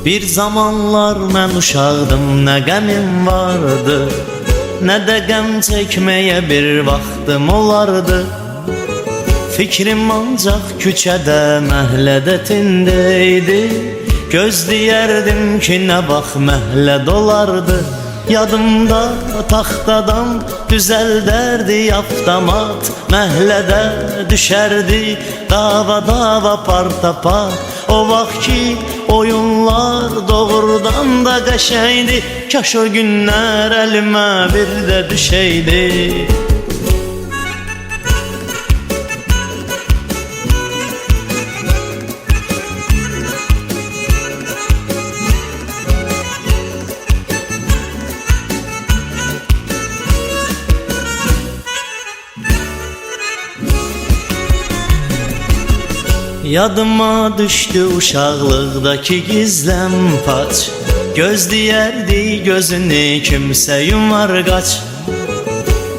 Bir zamanlar mən uşaqdım, nə qəmim vardı, nə də qəm çəkməyə bir vaxtım olardı. Fikrim ancaq küçədə, məhlədətində idi. Gözləyərdim ki, nə vaxt məhlə dolardı. Yadımda taxtadan düzəldərdi avtomat, məhlədə düşərdi dava partapar. O vaxt ki oyunlar doğrudan da qəşəngdi, kaş o günlər əlimə bir də düşəydi. Yadıma düşdü uşaqlıqdakı gizləm paç, gözləyərdi gözünü kimsə yumar qaç.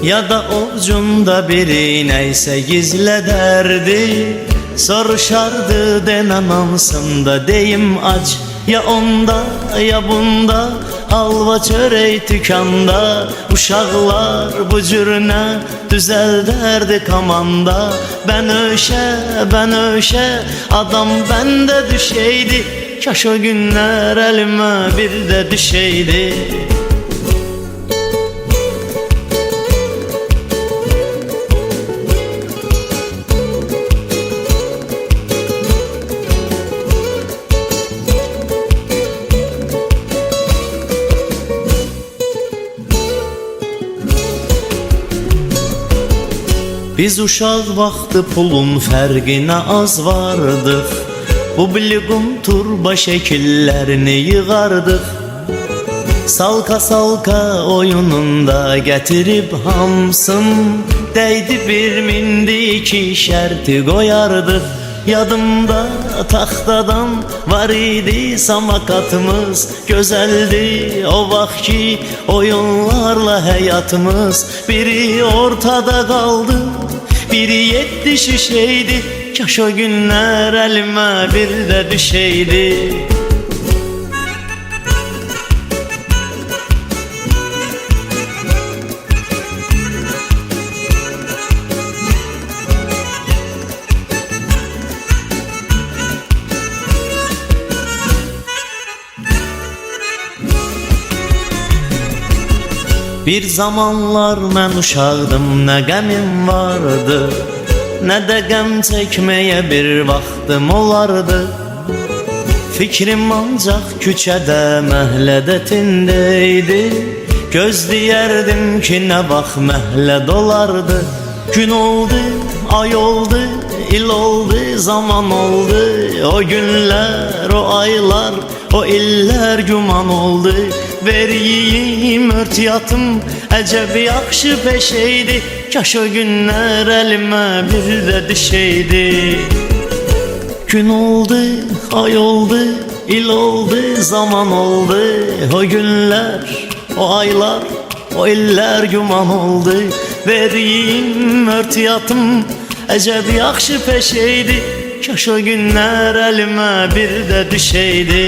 Ya da ovcunda biri nəysə gizlədərdi, soruşardı denən ansında deyim ac. Ya onda ya bunda halva çörək tükanda, uşaqlar bu cürünə düzəldərdi komanda. Bənövşə adam bəndə düşəydi, kaş o günlər əlimə bir də düşəydi. Biz uşaq vaxtı pulun fərqinə az vardıq, publikum turba şəkillərini yığardıq. Salka oyununda gətirib hamsın, dəydi bir mindi iki şərti qoyardıq. Yadımda taxtadan var idi samakatımız, gözəldi o vaxt ki oyunlarla həyatımız. Biri ortada qaldı, biri 7 şişeydi, kaş o günlər əlimə bir də düşəydi. Bir zamanlar mən uşaqdım, nə qəmim vardı, nə də qəm çəkməyə bir vaxtım olardı. Fikrim ancaq küçədə, məhlədətində idi. Gözləyərdim ki, nə vaxt məhlə dolardı. Gün oldu, ay oldu, il oldu, zaman oldu. O günlər, o aylar, o illər güman oldu. Veriyim örtiyatım, əcəb yaxşı peşəydi, kaş o günlər əlimə bir də düşəydi. Gün oldu, ay oldu, il oldu, zaman oldu. O günlər, o aylar, o illər güman oldu. Veriyim örtiyatım, əcəb yaxşı peşəydi, kaş o günlər əlimə bir də düşəydi.